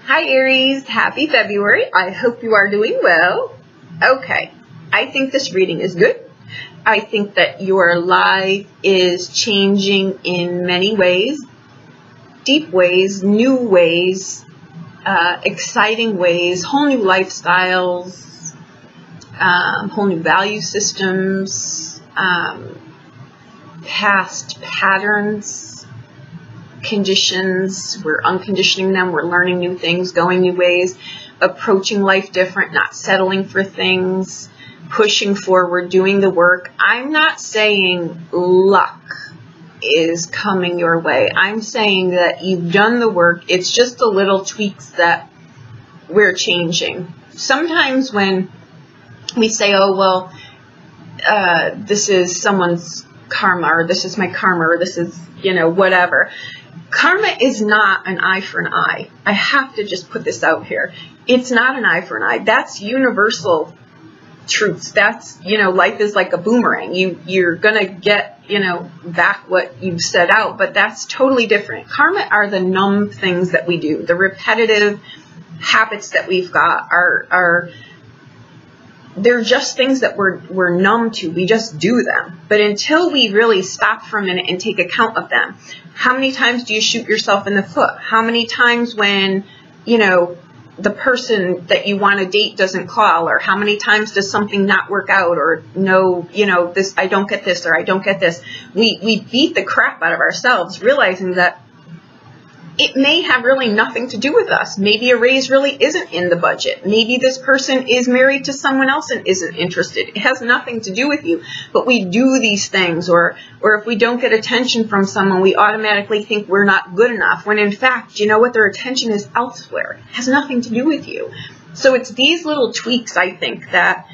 Hi Aries, happy February. I hope you are doing well. Okay, I think this reading is good. I think that your life is changing in many ways, deep ways, new ways, exciting ways, whole new lifestyles, whole new value systems, past patterns, conditions. We're unconditioning them. We're learning new things, going new ways, approaching life different, not settling for things, pushing forward, doing the work. I'm not saying luck is coming your way. I'm saying that you've done the work. It's just the little tweaks that we're changing. Sometimes when we say, oh, well, this is someone's karma, or this is my karma, or this is, whatever. Karma is not an eye for an eye. I have to just put this out here. It's not an eye for an eye. That's universal truths. That's, life is like a boomerang. You're going to get, back what you've set out, but that's totally different. Karma are the numb things that we do. The repetitive habits that we've got are they're just things that we're numb to. We just do them. But until we really stop for a minute and take account of them, how many times do you shoot yourself in the foot? How many times when, the person that you want to date doesn't call, or how many times does something not work out, or no, this, I don't get this, or I don't get this. We beat the crap out of ourselves, realizing that it may have really nothing to do with us. Maybe a raise really isn't in the budget. Maybe this person is married to someone else and isn't interested. It has nothing to do with you. But we do these things, or if we don't get attention from someone, we automatically think we're not good enough, when in fact, their attention is elsewhere. It has nothing to do with you. So it's these little tweaks, I think, that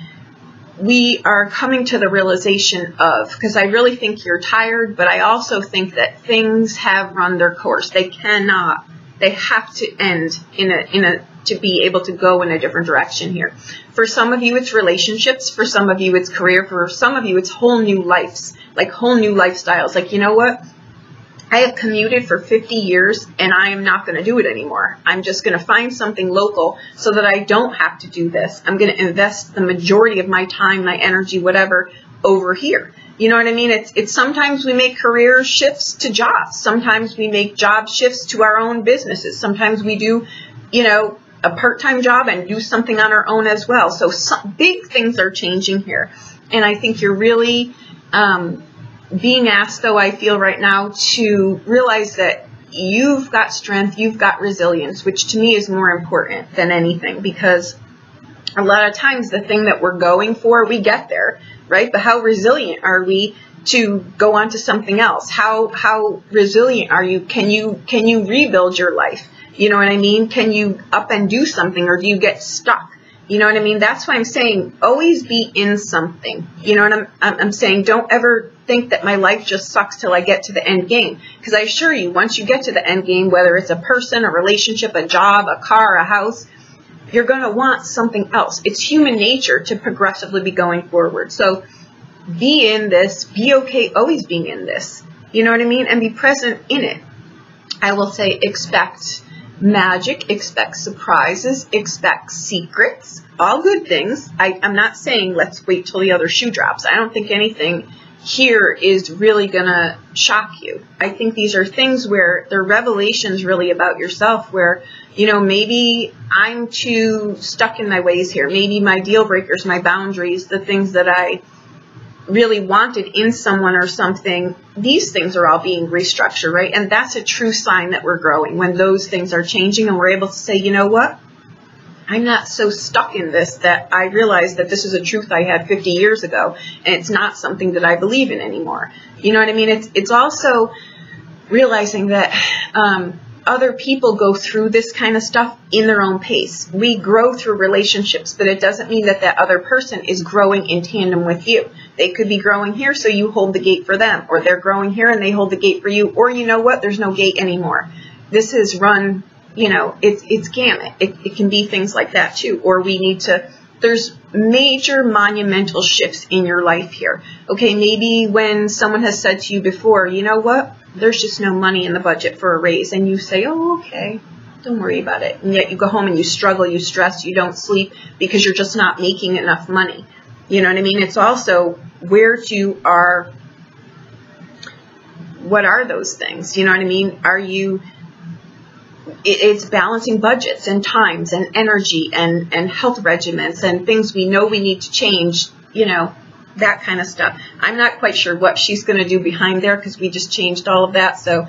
we are coming to the realization of, because I really think you're tired, but I also think that things have run their course. They have to end to be able to go in a different direction here. For some of you, it's relationships. For some of you, it's career. For some of you, it's whole new lives, like whole new lifestyles. Like, you know what? I have commuted for 50 years and I am not going to do it anymore. I'm just going to find something local so that I don't have to do this. I'm going to invest the majority of my time, my energy, whatever, over here. You know what I mean? It's sometimes we make career shifts to jobs. Sometimes we make job shifts to our own businesses. Sometimes we do, a part-time job and do something on our own as well. So some big things are changing here. And I think you're really, being asked, though, I feel right now, to realize that you've got strength, you've got resilience, which to me is more important than anything, because a lot of times the thing that we're going for, we get there, right? But how resilient are we to go on to something else? How resilient are you? Can you rebuild your life? You know what I mean? Can you up and do something, or do you get stuck? You know what I mean? That's why I'm saying always be in something. You know what I'm saying? Don't ever think that my life just sucks till I get to the end game. Because I assure you, once you get to the end game, whether it's a person, a relationship, a job, a car, a house, you're going to want something else. It's human nature to progressively be going forward. So be in this, be okay always being in this. You know what I mean? And be present in it. I will say expect magic, expect surprises, expect secrets, all good things. I'm not saying let's wait till the other shoe drops. I don't think anything here is really gonna shock you. I think these are things where they're revelations really about yourself, where, maybe I'm too stuck in my ways here. Maybe my deal breakers, my boundaries, the things that I really wanted in someone or something, these things are all being restructured, right? And that's a true sign that we're growing, when those things are changing and we're able to say, you know what? I'm not so stuck in this that I realize that this is a truth I had 50 years ago, and it's not something that I believe in anymore. You know what I mean? It's also realizing that other people go through this kind of stuff in their own pace. We grow through relationships, but it doesn't mean that that other person is growing in tandem with you. They could be growing here, so you hold the gate for them, or they're growing here and they hold the gate for you, or you know what, there's no gate anymore. This is run, it's gamut. It can be things like that too, or we need to, there's major monumental shifts in your life here. Okay, maybe when someone has said to you before, you know what, there's just no money in the budget for a raise, and you say, oh, okay, Don't worry about it. And yet you go home and you struggle, you stress, you don't sleep because you're just not making enough money. You know what I mean? It's also what are those things? You know what I mean? It's balancing budgets and times and energy and health regimens and things we know we need to change, you know, that kind of stuff. I'm not quite sure what she's going to do behind there because we just changed all of that. So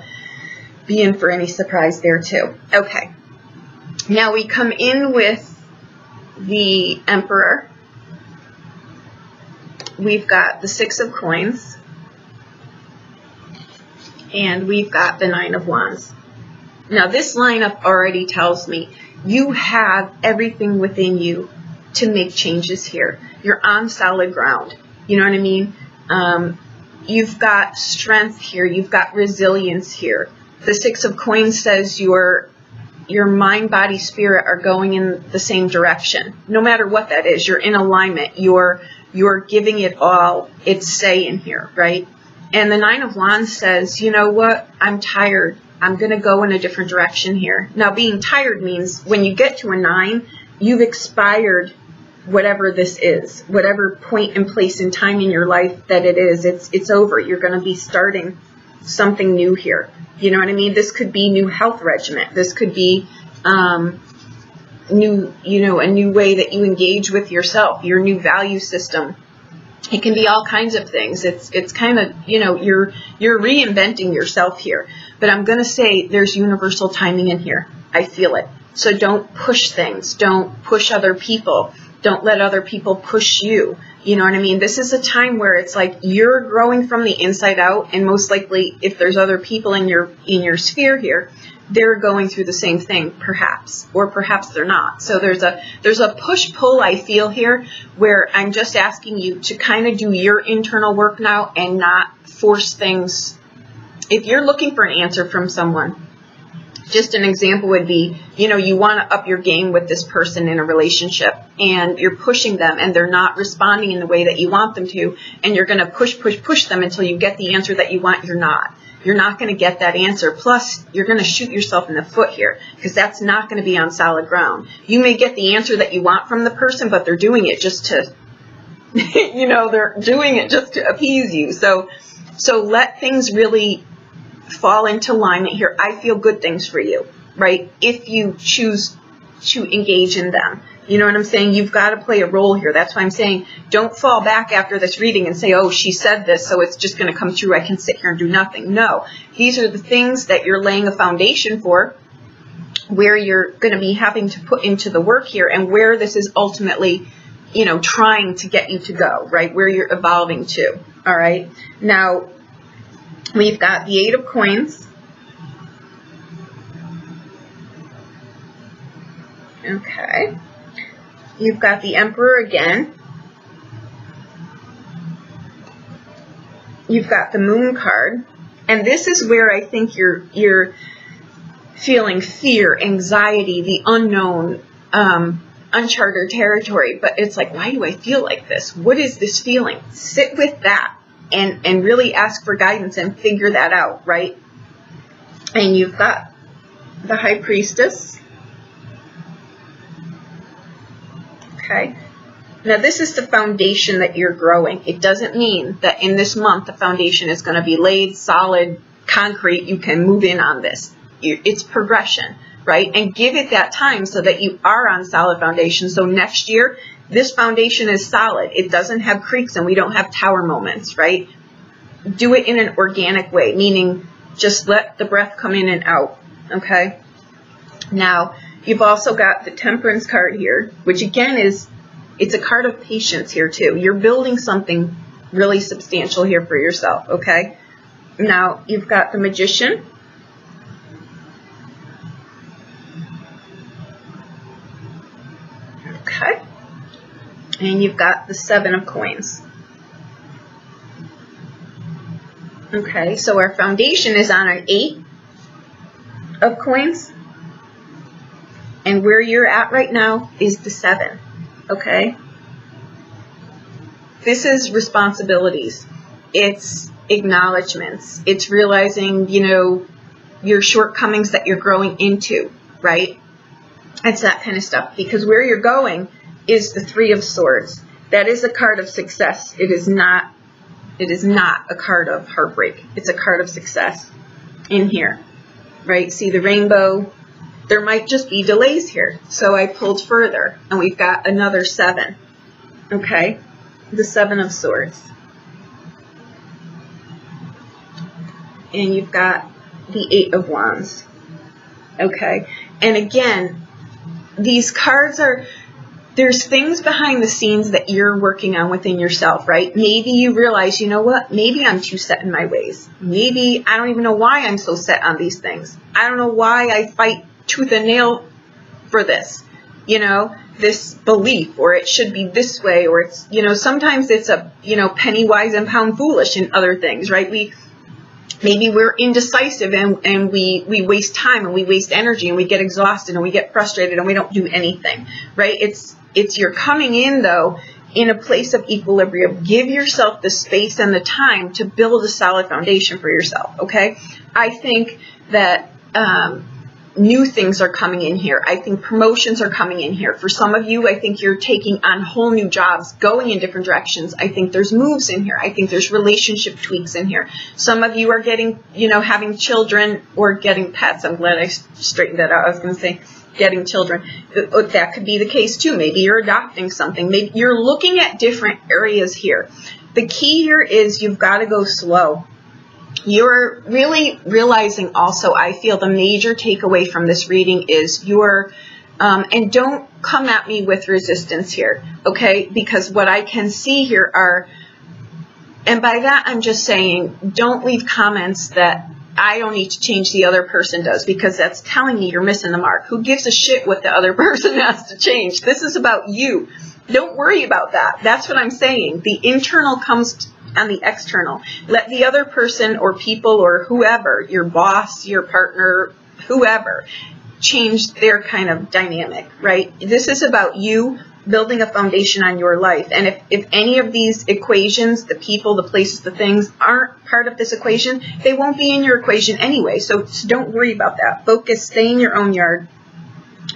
be in for any surprise there too. Okay. Now we come in with the Emperor. We've got the 6 of Coins. And we've got the 9 of Wands. Now this lineup already tells me you have everything within you to make changes here. You're on solid ground. You know what I mean? You've got strength here. You've got resilience here. The 6 of Coins says your mind, body, spirit are going in the same direction. No matter what that is, you're in alignment. You're giving it all its say in here, right? And the 9 of Wands says, you know what? I'm tired. I'm going to go in a different direction here. Now, being tired means when you get to a 9, you've expired whatever this is, whatever point and place in time in your life that it is. It's over. You're going to be starting something new here. You know what I mean? This could be new health regimen. This could be a new way that you engage with yourself, your new value system. It can be all kinds of things. It's kind of, you know, you're reinventing yourself here. But I'm going to say there's universal timing in here. I feel it. So don't push things. Don't push other people. Don't let other people push you. You know what I mean? This is a time where it's like you're growing from the inside out, and most likely if there's other people in your sphere here, they're going through the same thing, perhaps, or perhaps they're not. So there's a push-pull I feel here where I'm just asking you to kind of do your internal work now and not force things. If you're looking for an answer from someone, just an example would be, you know, you want to up your game with this person in a relationship and you're pushing them and they're not responding in the way that you want them to, and you're going to push them until you get the answer that you want. You're not going to get that answer. Plus, you're going to shoot yourself in the foot here because that's not going to be on solid ground. You may get the answer that you want from the person, but they're doing it just to, you know, they're doing it just to appease you. So let things really fall into alignment here. I feel good things for you, right? If you choose to engage in them. You know what I'm saying? You've got to play a role here. That's why I'm saying don't fall back after this reading and say, oh, she said this, so it's just going to come true. I can sit here and do nothing. No, these are the things that you're laying a foundation for, where you're going to be having to put into the work here, and where this is ultimately, you know, trying to get you to go, right? Where you're evolving to. All right. Now, we've got the 8 of Coins. Okay. You've got the Emperor again. You've got the Moon card. And this is where I think you're feeling fear, anxiety, the unknown, uncharted territory. But it's like, why do I feel like this? What is this feeling? Sit with that and really ask for guidance and figure that out, right? And you've got the High Priestess. Okay. Now this is the foundation that you're growing. It doesn't mean that in this month the foundation is going to be laid, solid, concrete. You can move in on this. It's progression, right? And give it that time so that you are on solid foundation. So next year, this foundation is solid. It doesn't have creaks and we don't have tower moments, right? Do it in an organic way, meaning just let the breath come in and out, okay? Now, you've also got the Temperance card here, which again it's a card of patience here too. You're building something really substantial here for yourself, okay? Now, you've got the Magician. Okay. And you've got the 7 of Coins. Okay, so our foundation is on an 8 of Coins. And where you're at right now is the 7, okay? This is responsibilities. It's acknowledgments. It's realizing, you know, your shortcomings that you're growing into, right? It's that kind of stuff, because where you're going is the Three of Swords. That is a card of success. It is not a card of heartbreak. It's a card of success in here, right? See the rainbow? There might just be delays here. So I pulled further, and we've got another 7, okay? The 7 of Swords. And you've got the 8 of Wands, okay? And again, these cards are, there's things behind the scenes that you're working on within yourself, right? Maybe you realize, you know what? Maybe I'm too set in my ways. Maybe I don't even know why I'm so set on these things. I don't know why I fight tooth and nail for this, you know, this belief, or it should be this way, or it's, you know, sometimes it's a, you know, penny wise and pound foolish in other things, right? Maybe we're indecisive and we waste time and we waste energy and we get exhausted and we get frustrated and we don't do anything, right? It's you're coming in, though, in a place of equilibrium. Give yourself the space and the time to build a solid foundation for yourself, okay? I think that new things are coming in here. I think promotions are coming in here. For some of you, I think you're taking on whole new jobs, going in different directions. I think there's moves in here. I think there's relationship tweaks in here. Some of you are getting, you know, having children or getting pets. I'm glad I straightened that out. I was going to say getting children. That could be the case too. Maybe you're adopting something. Maybe you're looking at different areas here. The key here is you've got to go slow. You're really realizing also, I feel the major takeaway from this reading is and don't come at me with resistance here, okay? Because what I can see here are, and by that I'm just saying, don't leave comments that I don't need to change, the other person does, because that's telling me you're missing the mark. Who gives a shit what the other person has to change? This is about you. Don't worry about that. That's what I'm saying. The internal comes on the external. Let the other person or people or whoever, your boss, your partner, whoever, change their kind of dynamic, right? This is about you building a foundation on your life. And if any of these equations, the people, the places, the things, aren't part of this equation, they won't be in your equation anyway. So don't worry about that. Focus, stay in your own yard.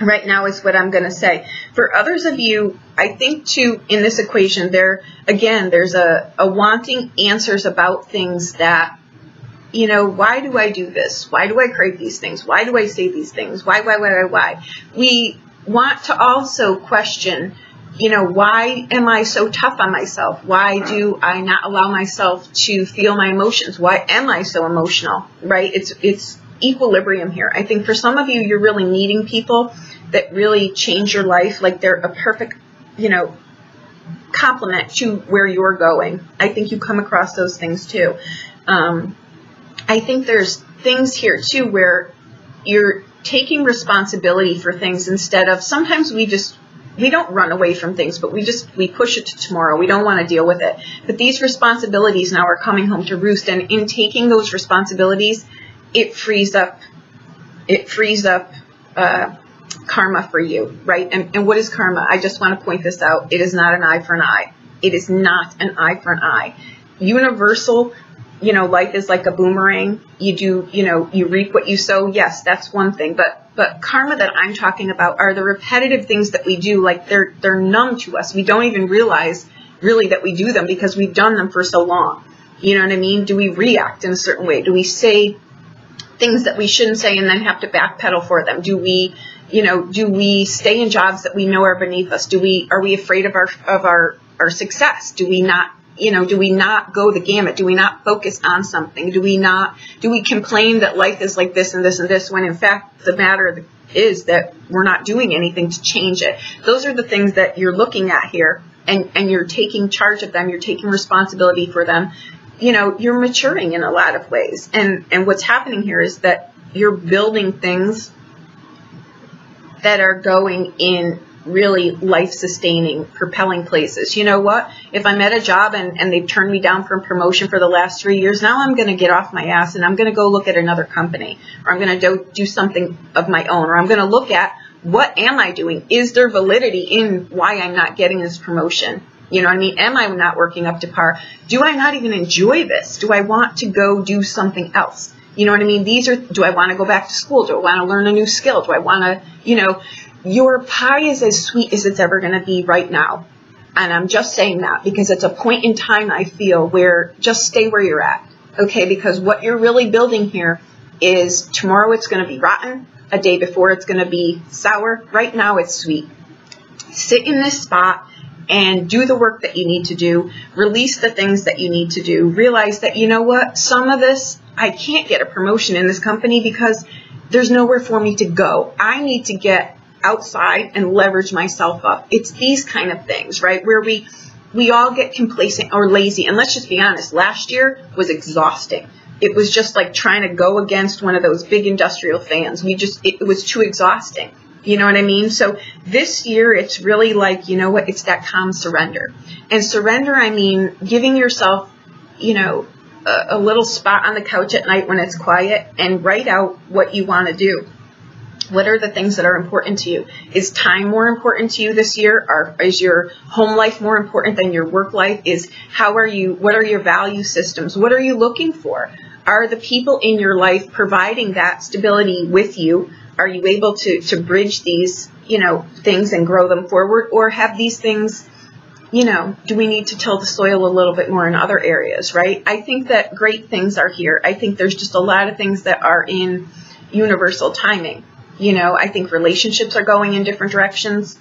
Right now is what I'm going to say. For others of you, I think too, in this equation, there's a wanting answers about things that, you know, why do I do this? Why do I crave these things? Why do I say these things? Why? We want to also question, you know, why am I so tough on myself? Why do I not allow myself to feel my emotions? Why am I so emotional, right? It's equilibrium here. I think for some of you, you're really needing people that really change your life. Like they're a perfect, you know, complement to where you're going. I think you come across those things too. I think there's things here too where you're taking responsibility for things instead of, sometimes we don't run away from things, but we push it to tomorrow. We don't want to deal with it. But these responsibilities now are coming home to roost, and in taking those responsibilities, it frees up karma for you, right? And what is karma? I just want to point this out. It is not an eye for an eye. It is not an eye for an eye. Universal, you know, life is like a boomerang. You reap what you sow. Yes, that's one thing. But karma that I'm talking about are the repetitive things that we do. Like they're numb to us. We don't even realize really that we do them because we've done them for so long. You know what I mean? Do we react in a certain way? Do we say things that we shouldn't say and then have to backpedal for them? Do we stay in jobs that we know are beneath us? Are we afraid of our success? Do we not go the gamut? Do we not focus on something? Do we complain that life is like this and this and this, when in fact the matter is that we're not doing anything to change it? Those are the things that you're looking at here, and you're taking charge of them. You're taking responsibility for them. You know, you're maturing in a lot of ways. And what's happening here is that you're building things that are going in really life-sustaining, propelling places. You know what? If I'm at a job and they've turned me down for promotion for the last 3 years, now I'm going to get off my ass and I'm going to go look at another company, or I'm going to do something of my own, or I'm going to look at, what am I doing? Is there validity in why I'm not getting this promotion? You know what I mean? Am I not working up to par? Do I not even enjoy this? Do I want to go do something else? You know what I mean? These are, do I want to go back to school? Do I want to learn a new skill? Do I want to, you know, your pie is as sweet as it's ever going to be right now. And I'm just saying that because it's a point in time, I feel, where just stay where you're at. Okay, because what you're really building here is tomorrow it's going to be rotten, a day before it's going to be sour. Right now it's sweet. Sit in this spot and do the work that you need to do. Release the things that you need to do. Realize that, you know what, some of this, I can't get a promotion in this company because there's nowhere for me to go. I need to get outside and leverage myself up. It's these kind of things, right, where we all get complacent or lazy. And let's just be honest, last year was exhausting. It was just like trying to go against one of those big industrial fans. It was too exhausting. You know what I mean? So this year, it's really like, you know what, it's that calm surrender. And surrender, I mean, giving yourself, you know, a little spot on the couch at night when it's quiet and write out what you want to do. What are the things that are important to you? Is time more important to you this year? Or is your home life more important than your work life? What are your value systems? What are you looking for? Are the people in your life providing that stability with you? Are you able to bridge these, you know, things and grow them forward? Or have these things, you know, do we need to till the soil a little bit more in other areas, right? I think that great things are here. I think there's just a lot of things that are in universal timing. You know, I think relationships are going in different directions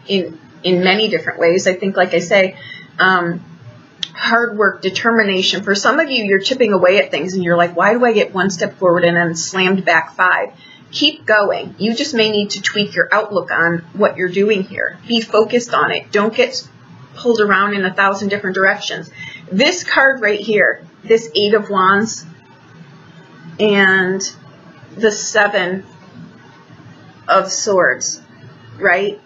in many different ways. I think, like I say, hard work, determination. For some of you, you're chipping away at things and you're like, why do I get one step forward and then slammed back 5? Keep going. You just may need to tweak your outlook on what you're doing here. Be focused on it. Don't get pulled around in 1,000 different directions. This card right here, this 8 of Wands and the 7 of Swords, right?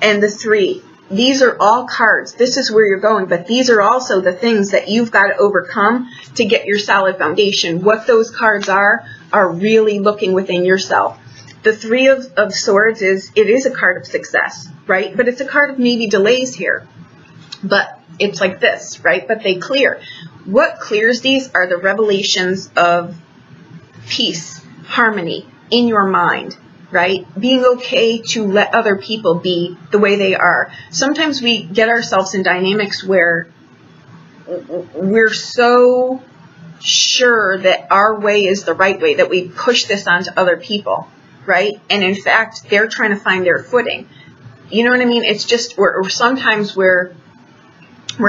And the 3. These are all cards. This is where you're going, but these are also the things that you've got to overcome to get your solid foundation. What those cards are really looking within yourself. The 3 of Swords it is a card of success, right? But it's a card of maybe delays here. But it's like this, right? But they clear. What clears these are the revelations of peace, harmony in your mind, right? Being okay to let other people be the way they are. Sometimes we get ourselves in dynamics where we're so sure that our way is the right way that we push this onto other people, right? And in fact, they're trying to find their footing. You know what I mean? It's just, or sometimes we're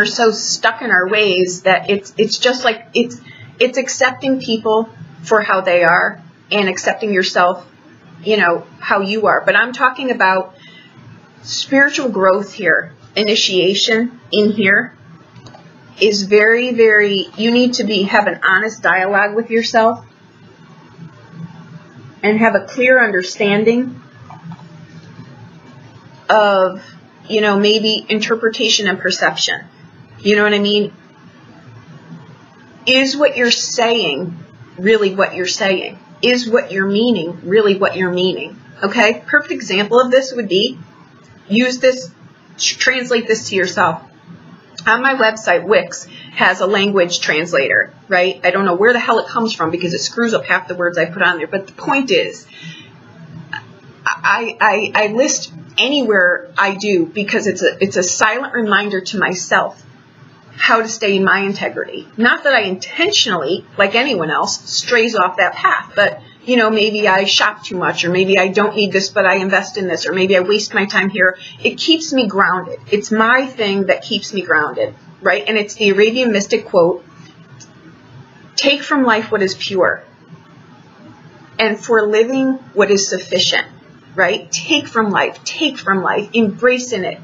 so stuck in our ways that it's just like, it's accepting people for how they are and accepting yourself, you know, how you are. But I'm talking about spiritual growth here, initiation in here is very, very, you need to have an honest dialogue with yourself and have a clear understanding of, you know, maybe interpretation and perception. You know what I mean? Is what you're saying really what you're saying? Is what you're meaning really what you're meaning? Okay? Perfect example of this would be, use this, translate this to yourself. On my website, Wix has a language translator, right? I don't know where the hell it comes from because it screws up half the words I put on there. But the point is, I list anywhere I do because it's a silent reminder to myself how to stay in my integrity. Not that I intentionally, like anyone else, strays off that path, but you know, maybe I shop too much, or maybe I don't need this, but I invest in this, or maybe I waste my time here. It keeps me grounded. It's my thing that keeps me grounded, right? And it's the Arabian mystic quote, take from life what is pure, and for living what is sufficient, right? Take from life, embrace in it,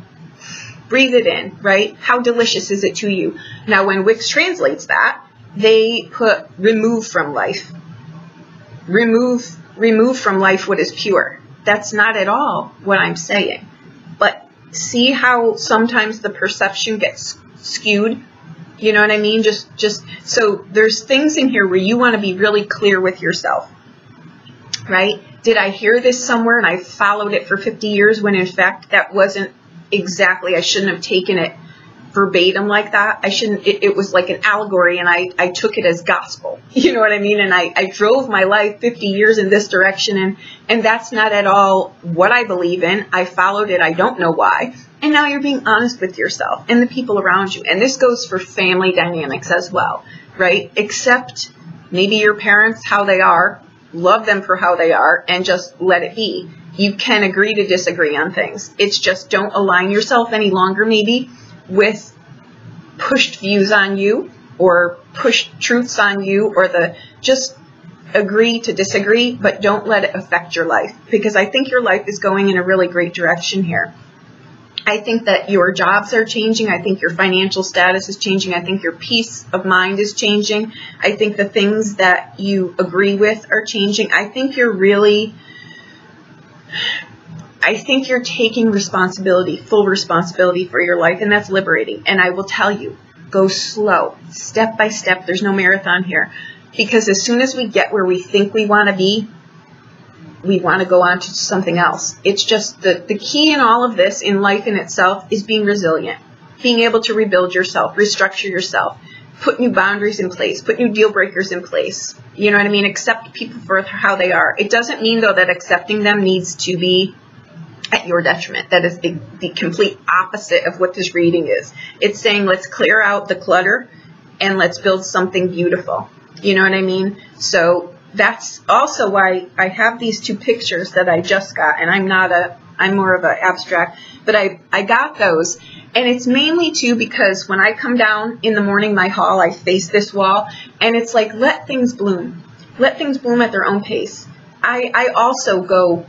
breathe it in, right? How delicious is it to you? Now, when Wix translates that, they put remove from life. Remove from life what is pure. That's not at all what I'm saying. But see how sometimes the perception gets skewed? You know what I mean? Just so there's things in here where you want to be really clear with yourself, right? Did I hear this somewhere and I followed it for 50 years when in fact that wasn't exactly, I shouldn't have taken it verbatim like that. I shouldn't, it was like an allegory, and I took it as gospel. You know what I mean? And I drove my life 50 years in this direction, and that's not at all what I believe in. I followed it. I don't know why. And now you're being honest with yourself and the people around you. And this goes for family dynamics as well, right? Accept maybe your parents how they are, love them for how they are, and just let it be. You can agree to disagree on things. It's just don't align yourself any longer maybe with pushed views on you or pushed truths on you, or just agree to disagree, but don't let it affect your life, because I think your life is going in a really great direction here. I think that your jobs are changing. I think your financial status is changing. I think your peace of mind is changing. I think the things that you agree with are changing. I think you're taking responsibility, full responsibility for your life, and that's liberating. And I will tell you, go slow, step by step. There's no marathon here, because as soon as we get where we think we want to be, we want to go on to something else. It's just the key in all of this, in life in itself, is being resilient, being able to rebuild yourself, restructure yourself, put new boundaries in place, put new deal breakers in place. You know what I mean? Accept people for how they are. It doesn't mean, though, that accepting them needs to be at your detriment. That is the complete opposite of what this reading is. It's saying, let's clear out the clutter and let's build something beautiful. You know what I mean? So that's also why I have these two pictures that I just got, and I'm more of an abstract, but I got those, and it's mainly too because when I come down in the morning, my hall, I face this wall, and it's like, let things bloom. Let things bloom at their own pace. I also go,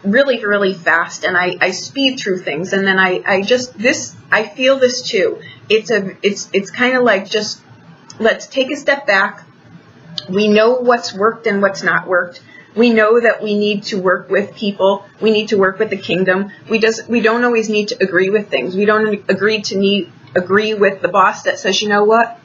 really, really fast, and I speed through things, and then I feel this too. It's kind of like, just let's take a step back. We know what's worked and what's not worked. We know that we need to work with people. We need to work with the kingdom. We don't always need to agree with things. We don't agree with the boss that says, you know what,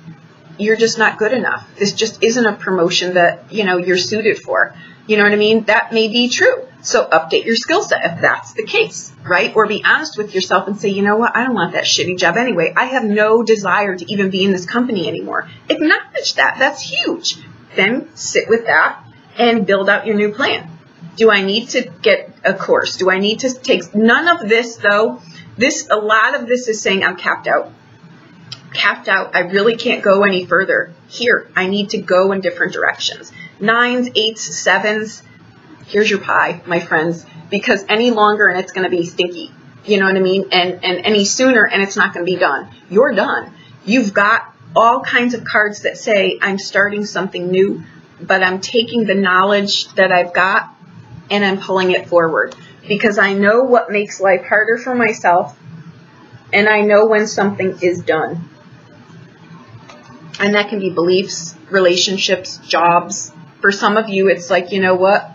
you're just not good enough. This just isn't a promotion that, you're suited for. You know what I mean? That may be true. So update your skill set if that's the case, right? Or be honest with yourself and say, you know what? I don't want that shitty job anyway. I have no desire to even be in this company anymore. Acknowledge that. That's huge. Then sit with that and build out your new plan. Do I need to get a course? Do I need to take none of this, though? A lot of this is saying I'm capped out. Capped out. I really can't go any further. Here, I need to go in different directions. 9s, 8s, 7s. Here's your pie, my friends, because any longer and it's going to be stinky. You know what I mean? And any sooner and it's not going to be done. You're done. You've got all kinds of cards that say I'm starting something new, but I'm taking the knowledge that I've got and I'm pulling it forward, because I know what makes life harder for myself, and I know when something is done. And that can be beliefs, relationships, jobs. For some of you, it's like, you know what?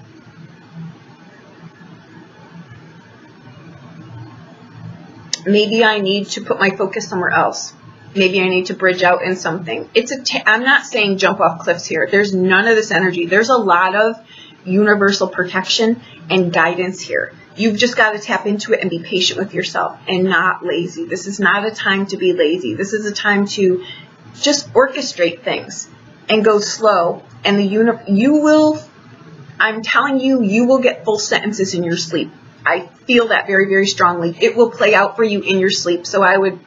Maybe I need to put my focus somewhere else. Maybe I need to bridge out in something. I'm not saying jump off cliffs here. There's none of this energy. There's a lot of universal protection and guidance here. You've just got to tap into it and be patient with yourself and not lazy. This is not a time to be lazy. This is a time to just orchestrate things and go slow. And I'm telling you, you will get full sentences in your sleep. I feel that very, very strongly. It will play out for you in your sleep. So I would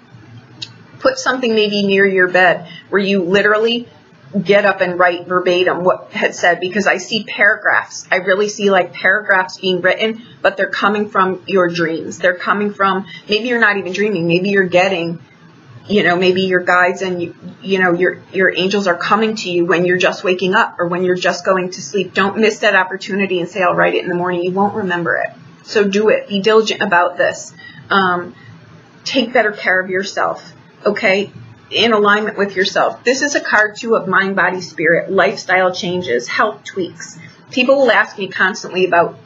put something maybe near your bed where you literally get up and write verbatim what had said, because I see paragraphs. I really see like paragraphs being written, but they're coming from your dreams. They're coming from, maybe you're not even dreaming. Maybe you're getting, maybe your guides and your angels are coming to you when you're just waking up or when you're just going to sleep. Don't miss that opportunity and say, I'll write it in the morning. You won't remember it. So do it. Be diligent about this. Take better care of yourself. Okay? In alignment with yourself. This is a card too of mind, body, spirit, lifestyle changes, health tweaks. People will ask me constantly about,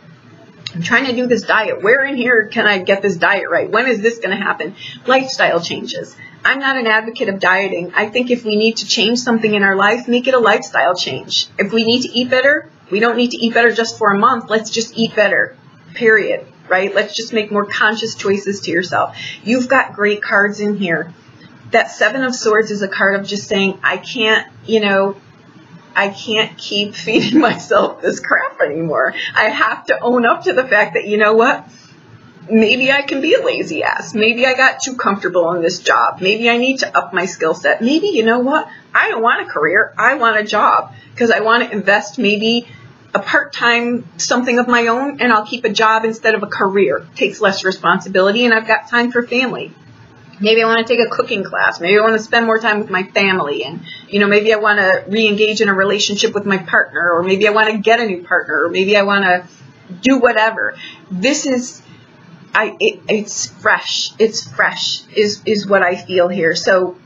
I'm trying to do this diet. Where in here can I get this diet right? When is this going to happen? Lifestyle changes. I'm not an advocate of dieting. I think if we need to change something in our life, make it a lifestyle change. If we need to eat better, we don't need to eat better just for a month. Let's just eat better. Period. right? Let's just make more conscious choices to yourself. You've got great cards in here. That Seven of Swords is a card of just saying, I can't, I can't keep feeding myself this crap anymore. I have to own up to the fact that, you know what? Maybe I can be a lazy ass. Maybe I got too comfortable in this job. Maybe I need to up my skill set. Maybe, you know what? I don't want a career. I want a job because I want to invest maybe a part-time something of my own, and I'll keep a job instead of a career. Takes less responsibility, and I've got time for family. Maybe I want to take a cooking class. Maybe I want to spend more time with my family. And, maybe I want to re-engage in a relationship with my partner, or maybe I want to get a new partner, or maybe I want to do whatever. This is, it's fresh. It's fresh is what I feel here. So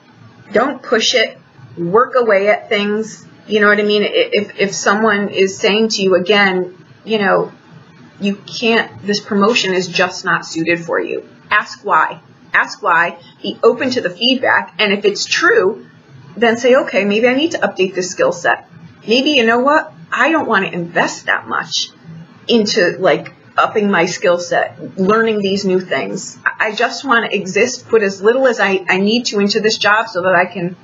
don't push it. Work away at things. You know what I mean? If someone is saying to you again, you can't, this promotion is just not suited for you. Ask why. Ask why. Be open to the feedback. And if it's true, then say, okay, maybe I need to update this skill set. Maybe, you know what? I don't want to invest that much into upping my skill set, learning these new things. I just want to exist, put as little as I need to into this job so that I can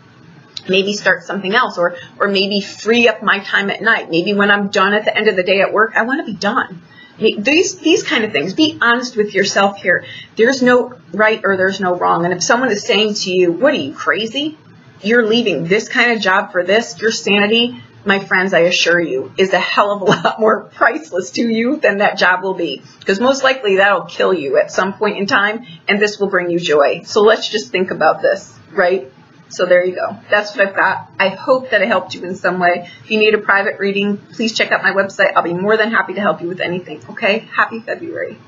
maybe start something else, or maybe free up my time at night. Maybe when I'm done at the end of the day at work, I want to be done. These kind of things. Be honest with yourself here. There's no right or there's no wrong. And if someone is saying to you, what are you, crazy? You're leaving this kind of job for this? Your sanity, my friends, I assure you, is a hell of a lot more priceless to you than that job will be. Because most likely that'll kill you at some point in time, and this will bring you joy. So let's just think about this, right? So there you go. That's what I've got. I hope that it helped you in some way. If you need a private reading, please check out my website. I'll be more than happy to help you with anything. Okay? Happy February.